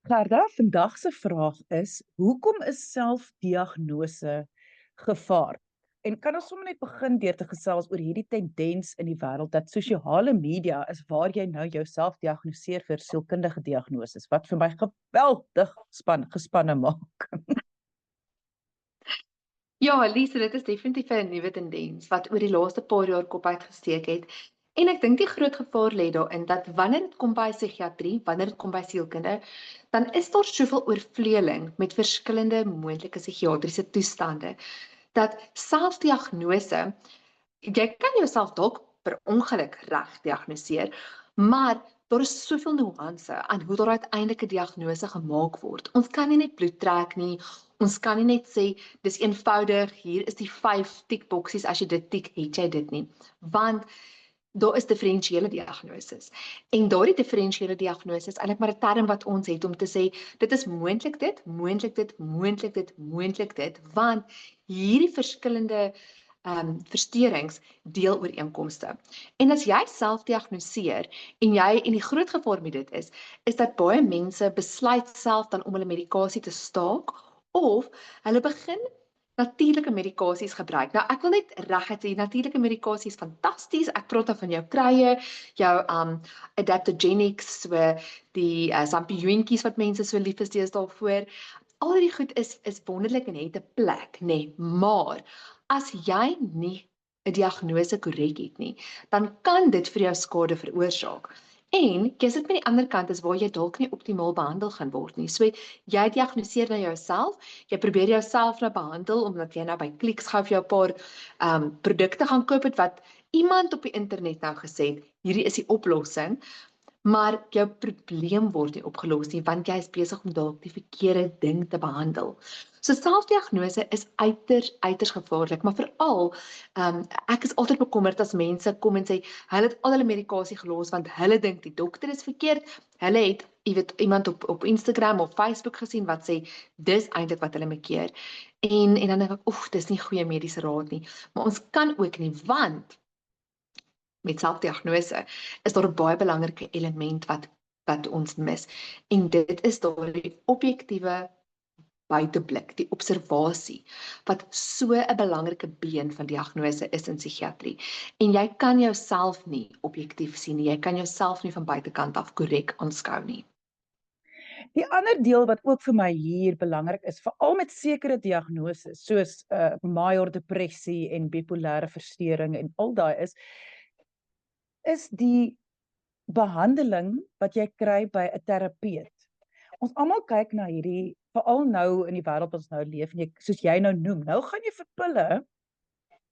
Gerda, vandag se vraag is: hoekom is selfdiagnose gevaar? En kan ons sommer net begin deur te gesels oor hierdie tendens in die wêreld dat sosiale media is waar jy nou jouself diagnoseer vir sielkundige diagnoses, wat vir my geweldig gespanne maak. Ja, Lise, dit is definitief 'n nuwe tendens wat oor die laaste paar jaar kop uitgesteek het. En ek dink die groot gevaar lê daarin dat wanneer dit kom by psigiatrie, wanneer dit kom by sielkunde, dan is daar soveel oorvleueling met verskillende moontlike psigiatriese toestande dat selfdiagnose, jy kan jouself dalk per ongeluk reg diagnoseer, maar daar is soveel nuance aan hoe daar uiteindelik 'n diagnose gemaak word. Ons kan nie net bloed trek nie. Ons kan nie net sê dis eenvoudig, hier is die 5 tikboksies, as jy dit tik, het jy dit nie. Want daar is diferensiële diagnoses. En daardie diferensiële diagnose is eintlik maar 'n term wat ons het om te sê dit is moontlik dit, moontlik dit, moontlik dit, moontlik dit, want hierdie verskillende versteurings deel ooreenkomste. En as jy self diagnoseer en die groot gevaar met dit is dat baie mense besluit self dan om hulle medikasie te staak of hulle begin natuurlike medikasies gebruik. Nou ek wil net reguit sê natuurlike medikasie is fantasties. Ek praat dan van jou kruie, jou adaptogenics, so die sampioentjies wat mense so lief is daarvoor. Al die goed is wonderlik en het 'n plek, nê, maar as jy nie 'n diagnose korrek het nie, dan kan dit vir jou skade veroorsaak. En jy sit met die ander kant is waar jy dalk nie optimaal behandel gaan word nie. So jy diagnoseer na jouself, jy probeer jouself nou behandel omdat jy nou by Clicks gou vir jou 'n paar produkte gaan koop het wat iemand op die internet nou gesê het, hierdie is die oplossing. Maar jou probleem word nie opgelos nie, want jy is besig om dalk die verkeerde ding te behandel. So selfdiagnose is uiters gevaarlik, maar veral ek is altyd bekommerd as mense kom en sê hulle het al hulle medikasie gelos want hulle dink die dokter is verkeerd. Hulle het iemand op Instagram of Facebook gesien wat sê dis eintlik wat hulle mekeer. En dan dink ek, oef, dis nie goeie mediese raad nie. Maar ons kan ook nie, want met selfdiagnose is daar 'n baie belangrike element wat ons mis. En dit is daardie objektiewe buiteblik, die observasie, wat so 'n belangrike been van diagnose is in psigiatrie. En jy kan jouself nie objektief sien nie, jy kan jouself nie van buitekant af korrek aanskou nie. Die ander deel wat ook vir my hier belangrik is, veral met sekere diagnoses soos major depressie en bipolêre versteuring en al daai is die behandeling wat jy kry by 'n terapeut. Ons almal kyk na hierdie, veral nou in die wêreld ons nou leef, en soos jy nou noem, nou gaan jy vir pille,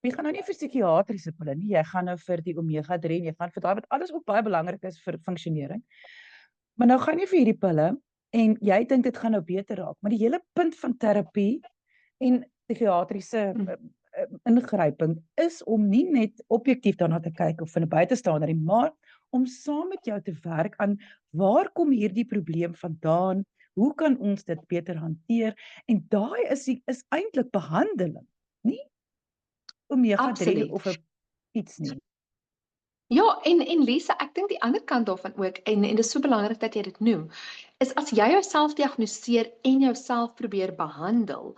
jy gaan nou nie vir psigiatriese pille nie, jy gaan nou vir die omega-3 en jy gaan vir daai wat alles ook baie belangrik is vir funksionering. Maar nou gaan jy vir hierdie pille en jy dink dit gaan nou beter raak, maar die hele punt van terapie en psigiatriese ingryping is om nie net objektief daarna te kyk of van 'n buitestander nie, maar om saam met jou te werk aan waar kom hierdie probleem vandaan, hoe kan ons dit beter hanteer, en daai is eintlik behandeling, nie omega-3 of iets nie. Ja, en Lisa, ek dink die ander kant daarvan ook, en dit is so belangrik dat jy dit noem, is as jy jouself diagnoseer en jouself probeer behandel,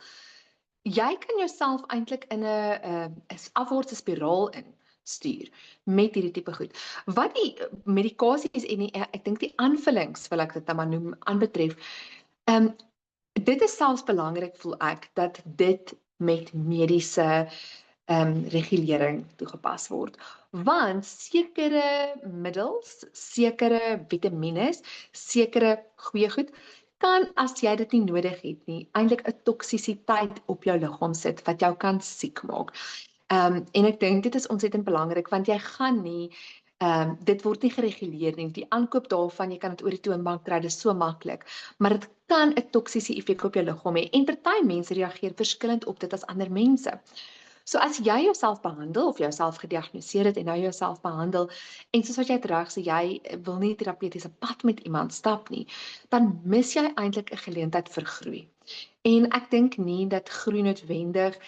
jy kan jouself eintlik in 'n afwaartse spiraal instuur met hierdie tipe goed. Wat die medikasies en ek dink die aanvullings, wil ek dit nou maar noem, aanbetref, dit is selfs belangrik, voel ek, dat dit met mediese regulering toegepas word. Want sekere middels, sekere vitamiene, sekere goeie goed, kan, as jy dit nie nodig het nie, eintlik 'n toksisiteit op jou liggaam sit wat jou kan siek maak. En ek dink dit is ontsettend belangrik, want jy gaan nie, dit word nie gereguleer nie. Die aankoop daarvan, jy kan dit oor die toonbank kry, dit is so maklik, maar dit kan 'n toksiese effek op jou liggaam hê. En party mense reageer verskillend op dit as ander mense. So as jy jouself behandel of jouself gediagnoseer het en nou jouself behandel, en soos wat jy het reg sê, jy wil nie terapeutiese pad met iemand stap nie, dan mis jy eintlik 'n geleentheid vir groei. En ek dink nie dat groei noodwendig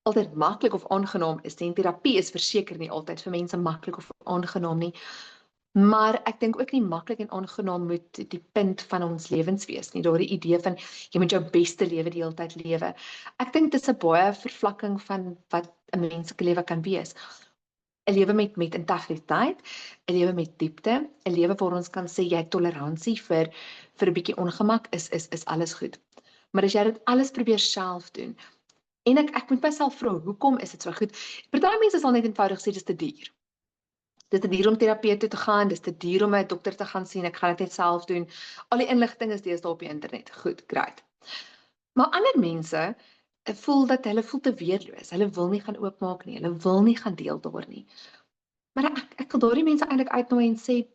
altyd maklik of aangenaam is nie. Terapie is verseker nie altyd vir mense maklik of aangenaam nie. Maar ek dink ook nie maklik en aangenaam moet die punt van ons lewens wees nie. Daardie idee van jy moet jou beste lewe die hele tyd lewe. Ek dink dit is 'n baie vervlakking van wat 'n menslike lewe kan wees. 'n Lewe met integriteit, 'n lewe met diepte, 'n lewe waar ons kan sê jy het toleransie vir 'n bietjie ongemak is alles goed. Maar as jy dit alles probeer self doen en ek moet myself vra, hoekom is dit so goed? Party mense sal net eenvoudig sê dis te duur. Dis te duur om terapie toe te gaan, dis te duur om 'n dokter te gaan sien, ek gaan dit net self doen. Al die inligting is deesdae op die internet. Goed, great. Maar ander mense voel dat hulle voel te weerloos. Hulle wil nie gaan oopmaak nie. Hulle wil nie gaan deel daar nie. Maar ek wil daardie mense eintlik uitnooi en sê,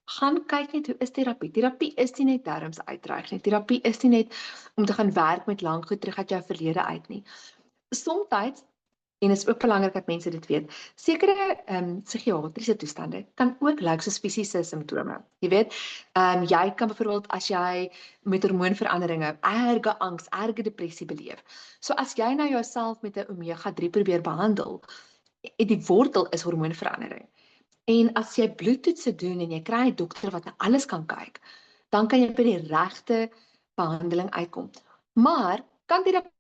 gaan kyk net hoe is terapie. Terapie is nie net darmes uitdreig nie. Terapie is nie net om te gaan werk met lank goed terug uit jou verlede uit nie. Somstyds, en dit is ook belangrik dat mense dit weet, sekere psigiatriese toestande kan ook lyk soos fisiese simptome. Jy weet, jy kan byvoorbeeld as jy met hormoonveranderinge, erge angs, erge depressie beleef. So as jy nou jouself met 'n omega-3 probeer behandel, die wortel is hormoonverandering. En as jy bloedtoetse doen en jy kry 'n dokter wat na alles kan kyk, dan kan jy by die regte behandeling uitkom. Maar kan terapie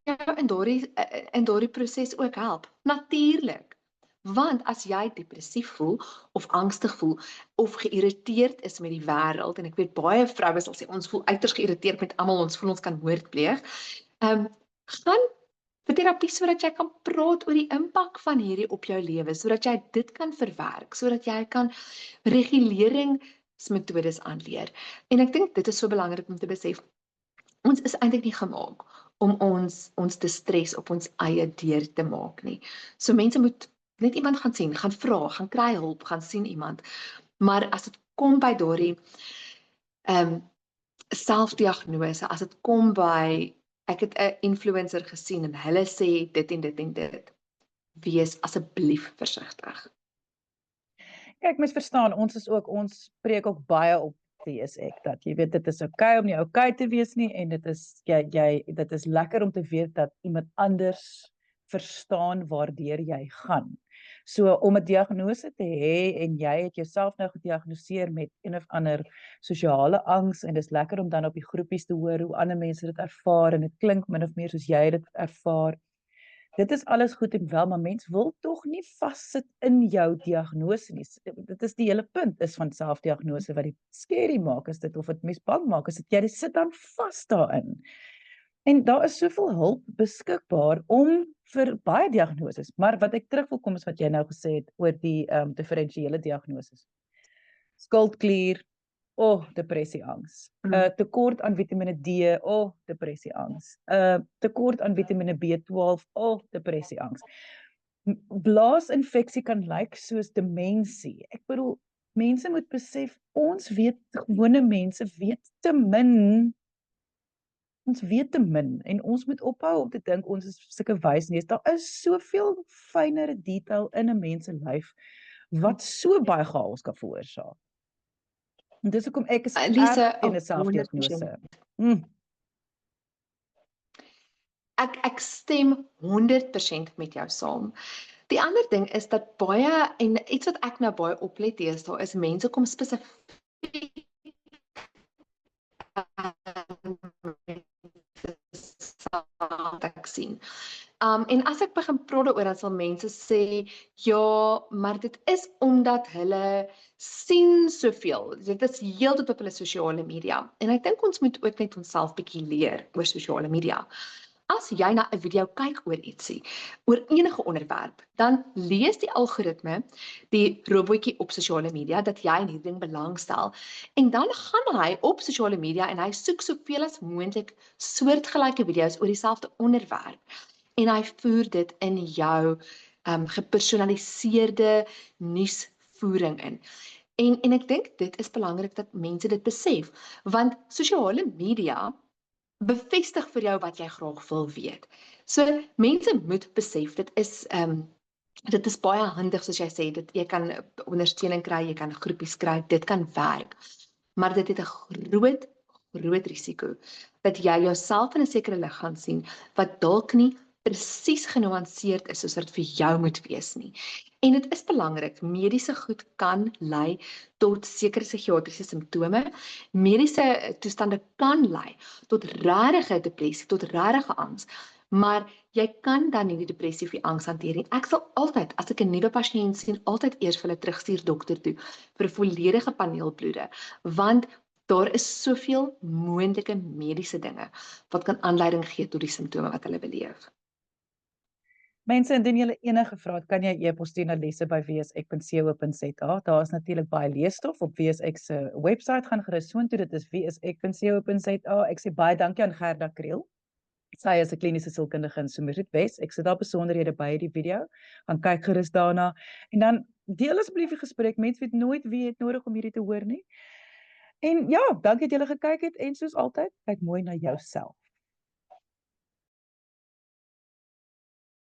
jou in daardie proses ook help? Natuurlik. Want as jy depressief voel of angstig voel of geïrriteerd is met die wêreld, en ek weet baie vroue sal sê ons voel uiters geïrriteerd met almal, ons voel ons kan moord pleeg. Gaan vir terapie sodat jy kan praat oor die impak van hierdie op jou lewe, sodat jy dit kan verwerk, sodat jy kan reguleringsmetodes aanleer. En ek dink dit is so belangrik om te besef, ons is eintlik nie gemaak om ons te stres op ons eie deur te maak nie. So mense moet net iemand gaan sien, gaan vra, gaan kry hulp, gaan sien iemand. Maar as dit kom by daardie selfdiagnose, as dit kom by ek het 'n influencer gesien en hulle sê dit en dit en dit, wees asseblief versigtig. Kyk, mens verstaan, ons preek ook baie op wees ek, dat jy weet dit is okay om nie okay te wees nie en dit is dit is lekker om te weet dat iemand anders verstaan waardeur jy gaan. So om 'n diagnose te hê en jy het jouself nou gediagnoseer met een of ander sosiale angs en dis lekker om dan op die groepies te hoor hoe ander mense dit ervaar en dit klink min of meer soos jy dit ervaar. Dit is alles goed en wel, maar mens wil tog nie vassit in jou diagnose nie. Dit is die hele punt is van selfdiagnose wat dit scary maak, is dit of dit mens bang maak, is dit jy sit dan vas daarin. En daar is soveel hulp beskikbaar om vir baie diagnoses, maar wat ek terug wil kom is wat jy nou gesê het oor die diferensiële diagnoses. Skuldklier, depressie, angs. Tekort aan Vitamine D, depressie, angs. Tekort aan Vitamine B12, depressie, angs. Blaasinfeksie kan lyk soos demensie. Ek bedoel, mense moet besef, gewone mense weet te min. Ons weet te min en ons moet ophou om te dink ons is sulke wysneus. Daar is soveel fynere detail in 'n mens se lyf wat so baie chaos kan veroorsaak. En dis hoekom ek is Lise, in 'n selfdiagnose. Ek stem 100% met jou saam. Die ander ding is dat baie, en iets wat ek nou baie oplet deesdae is mense kom spesifiek ek sien. En as ek begin praat oor, dan sal mense sê, ja, maar dit is omdat hulle sien soveel. Dit is heeltyd op hulle sosiale media. En ek dink ons moet ook net onsself bietjie leer oor sosiale media. As jy na 'n video kyk oor ietsie, oor enige onderwerp, dan lees die algoritme die robotjie op sosiale media dat jy in hierdie ding belangstel en dan gaan hy op sosiale media en hy soek soveel as moontlik soortgelyke video's oor dieselfde onderwerp en hy voer dit in jou gepersonaliseerde nuusvoering in. En ek dink dit is belangrik dat mense dit besef, want sosiale media bevestig vir jou wat jy graag wil weet. So mense moet besef, dit is baie handig soos jy sê, jy kan ondersteuning kry, jy kan groepies kry, dit kan werk. Maar dit het 'n groot risiko dat jy jouself in 'n sekere lig gaan sien wat dalk nie presies genuanceerd is soos wat dit vir jou moet wees nie. En dit is belangrik, mediese goed kan lei tot sekere psigiatriese simptome. Mediese toestande kan lei tot regte depressie, tot regte angs. Maar jy kan dan nie die depressie of die angs hanteer nie. Ek sal altyd, as ek 'n nuwe pasiënt sien, altyd eers vir hulle terugstuur dokter toe vir 'n volledige paneelbloede, want daar is soveel moontlike mediese dinge wat kan aanleiding gee tot die simptome wat hulle beleef. Mense, indien julle enige vrae het, kan jy e-pos stuur na lesse@wsek.co.za. Daar is natuurlik baie leesstof op WSEK se webwerf, gaan gerus soontoe, dit is wsek.co.za. Ek sê baie dankie aan Gerda Kriel. Sy is 'n kliniese sielkundige in Somerset West. Ek sit daar besonderhede by die video. Gaan kyk gerus daarna en dan deel asseblief die gesprek. Mense weet nooit wie het nodig om hierdie te hoor nie. En ja, dankie dat julle gekyk het en soos altyd, kyk mooi na jouself.